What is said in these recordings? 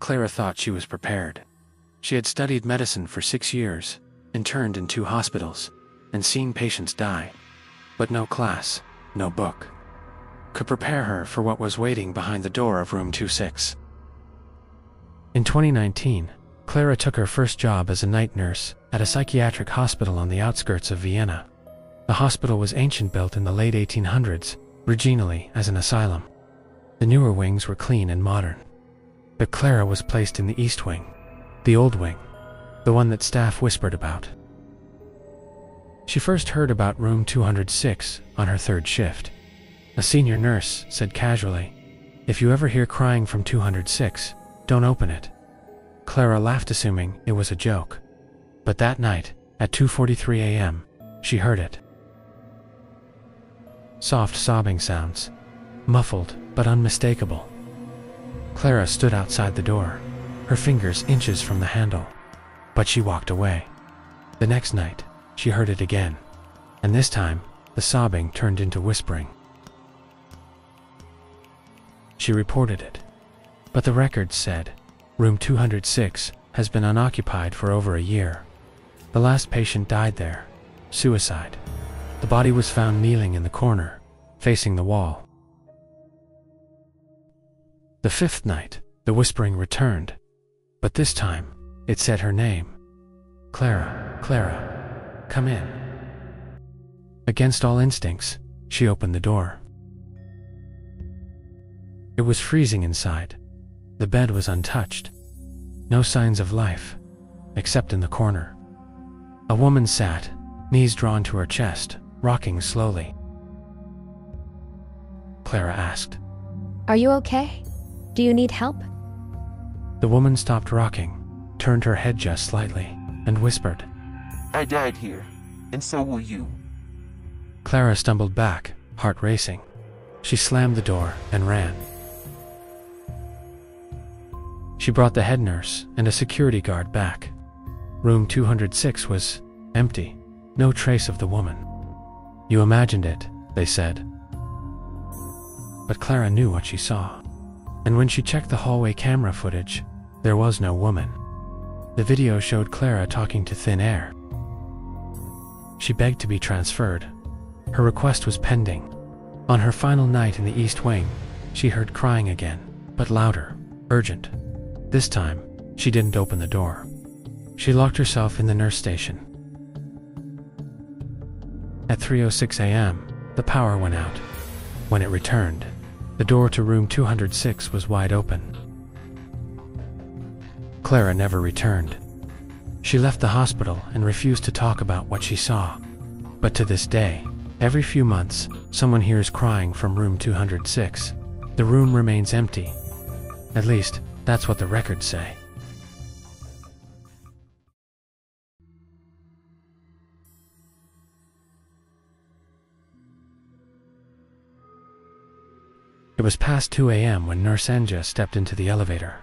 Clara thought she was prepared. She had studied medicine for 6 years, interned in 2 hospitals, and seen patients die. But no class, no book, could prepare her for what was waiting behind the door of room 26. In 2019, Clara took her first job as a night nurse at a psychiatric hospital on the outskirts of Vienna. The hospital was ancient, built in the late 1800s, originally as an asylum. The newer wings were clean and modern. But Clara was placed in the East Wing, the old wing, the one that staff whispered about. She first heard about room 206 on her 3rd shift. A senior nurse said casually, "If you ever hear crying from 206, don't open it." Clara laughed, assuming it was a joke. But that night, at 2:43 a.m., she heard it. Soft sobbing sounds, muffled but unmistakable. Clara stood outside the door, her fingers inches from the handle, but she walked away. The next night, she heard it again, and this time, the sobbing turned into whispering. She reported it, but the records said, room 206 has been unoccupied for over a year. The last patient died there, suicide. The body was found kneeling in the corner, facing the wall. The 5th night, the whispering returned, but this time, it said her name. "Clara, Clara, come in." Against all instincts, she opened the door. It was freezing inside. The bed was untouched. No signs of life, except in the corner. A woman sat, knees drawn to her chest, rocking slowly. Clara asked, "Are you okay? Do you need help?" The woman stopped rocking, turned her head just slightly, and whispered, "I died here, and so will you." Clara stumbled back, heart racing. She slammed the door and ran. She brought the head nurse and a security guard back. Room 206 was empty, no trace of the woman. "You imagined it," they said. But Clara knew what she saw. And when she checked the hallway camera footage, there was no woman. The video showed Clara talking to thin air. She begged to be transferred. Her request was pending. On her final night in the East Wing, she heard crying again, but louder, urgent. This time, she didn't open the door. She locked herself in the nurse station. At 3:06 a.m., the power went out. When it returned, the door to room 206 was wide open. Clara never returned. She left the hospital and refused to talk about what she saw. But to this day, every few months, someone hears crying from room 206. The room remains empty. At least, that's what the records say. It was past 2 a.m. when Nurse Anja stepped into the elevator.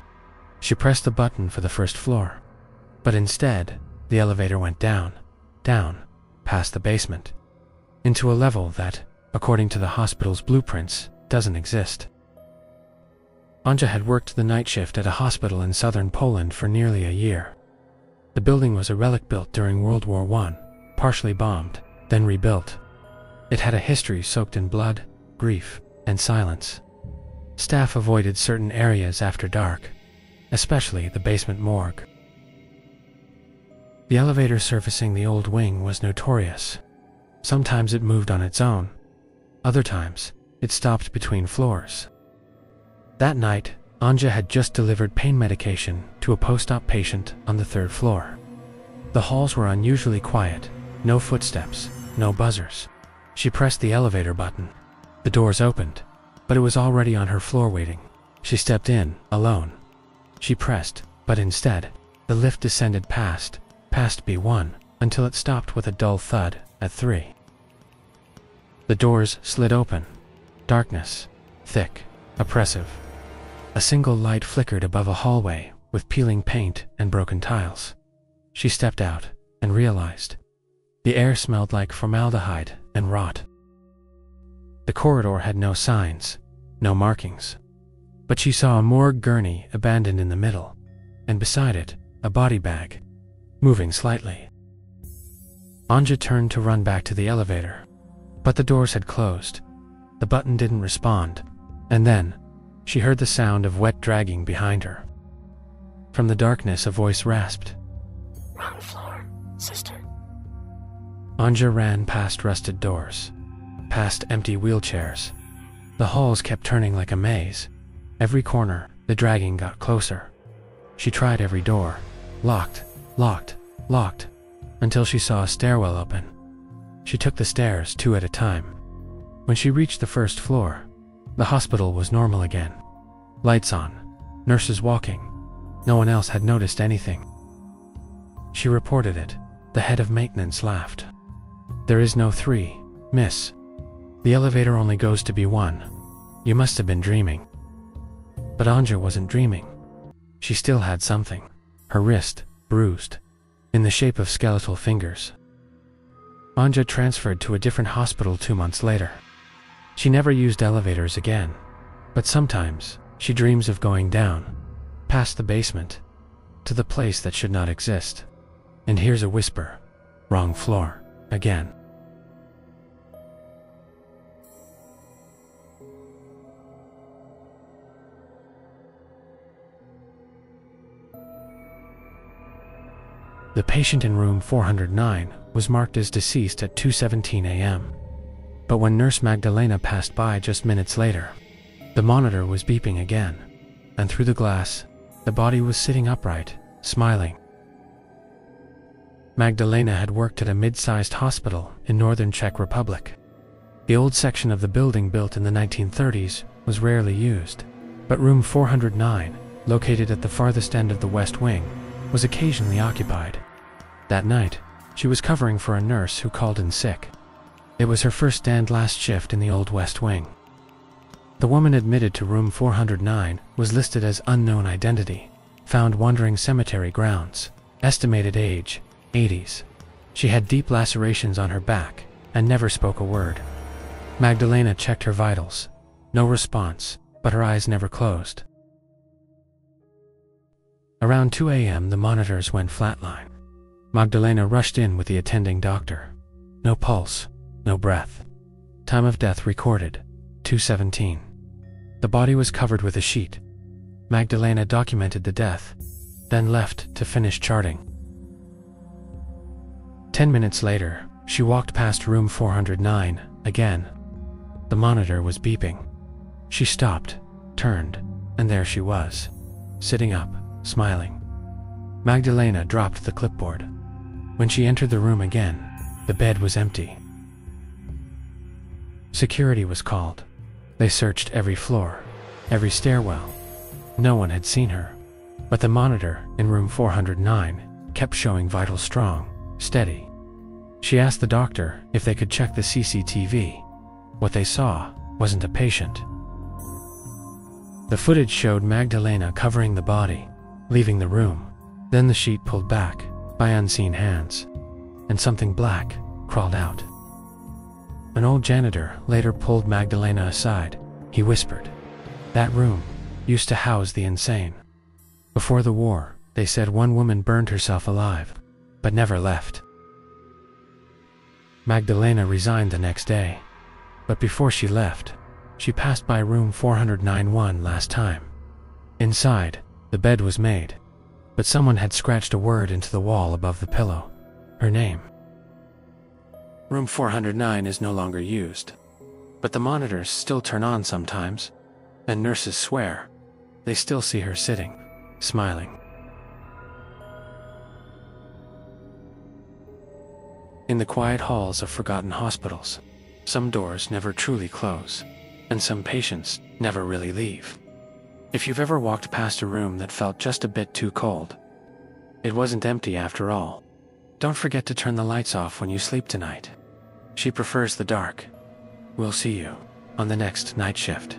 She pressed the button for the first floor, but instead, the elevator went down, past the basement, into a level that, according to the hospital's blueprints, doesn't exist. Anja had worked the night shift at a hospital in southern Poland for nearly a year. The building was a relic built during World War I, partially bombed, then rebuilt. It had a history soaked in blood, grief, and silence. Staff avoided certain areas after dark, especially the basement morgue. The elevator surfacing the old wing was notorious. Sometimes it moved on its own. Other times, it stopped between floors. That night, Anja had just delivered pain medication to a post-op patient on the 3rd floor. The halls were unusually quiet, no footsteps, no buzzers. She pressed the elevator button. The doors opened, but it was already on her floor waiting. She stepped in, alone. She pressed, but instead, the lift descended past B1, until it stopped with a dull thud at 3. The doors slid open. Darkness, thick, oppressive. A single light flickered above a hallway with peeling paint and broken tiles. She stepped out and realized. The air smelled like formaldehyde and rot. The corridor had no signs, no markings. but she saw a morgue gurney abandoned in the middle, and beside it, a body bag, moving slightly. Anja turned to run back to the elevator, but the doors had closed. The button didn't respond, and then she heard the sound of wet dragging behind her. From the darkness, a voice rasped, "Wrong floor, sister." Anja ran past rusted doors, past empty wheelchairs. The halls kept turning like a maze. Every corner, the dragging got closer. She tried every door, locked, locked, locked, until she saw a stairwell open. She took the stairs 2 at a time. When she reached the first floor, the hospital was normal again. Lights on, nurses walking. No one else had noticed anything. She reported it. The head of maintenance laughed. "There is no 3, miss. The elevator only goes to B1. You must have been dreaming." But Anja wasn't dreaming. She still had something. Her wrist, bruised, in the shape of skeletal fingers. Anja transferred to a different hospital 2 months later. She never used elevators again, but sometimes she dreams of going down, past the basement, to the place that should not exist, and hears a whisper, "Wrong floor, again." The patient in room 409 was marked as deceased at 2:17 a.m. But when Nurse Magdalena passed by just minutes later, the monitor was beeping again, and through the glass, the body was sitting upright, smiling. Magdalena had worked at a mid-sized hospital in northern Czech Republic. The old section of the building, built in the 1930s, was rarely used, but room 409, located at the farthest end of the West Wing, was occasionally occupied. That night, she was covering for a nurse who called in sick. It was her first and last shift in the old West Wing. The woman admitted to room 409 was listed as unknown identity, found wandering cemetery grounds, estimated age, 80s. She had deep lacerations on her back and never spoke a word. Magdalena checked her vitals. No response, but her eyes never closed. Around 2 a.m. the monitors went flatline. Magdalena rushed in with the attending doctor. No pulse, no breath. Time of death recorded, 2:17. The body was covered with a sheet. Magdalena documented the death, then left to finish charting. 10 minutes later, she walked past room 409 again. The monitor was beeping. She stopped, turned, and there she was, sitting up, smiling. Magdalena dropped the clipboard. When she entered the room again, the bed was empty. Security was called. They searched every floor, every stairwell. No one had seen her, but the monitor in room 409 kept showing vitals strong, steady. She asked the doctor if they could check the CCTV. What they saw wasn't a patient. The footage showed Magdalena covering the body, leaving the room. Then the sheet pulled back by unseen hands, and something black crawled out. An old janitor later pulled Magdalena aside. He whispered, "That room used to house the insane. Before the war, they said one woman burned herself alive, but never left." Magdalena resigned the next day, but before she left, she passed by room 409 one last time. Inside, the bed was made, but someone had scratched a word into the wall above the pillow. Her name. Room 409 is no longer used, but the monitors still turn on sometimes, and nurses swear they still see her sitting, smiling. In the quiet halls of forgotten hospitals, some doors never truly close, and some patients never really leave. If you've ever walked past a room that felt just a bit too cold, it wasn't empty after all. Don't forget to turn the lights off when you sleep tonight. She prefers the dark. We'll see you on the next night shift.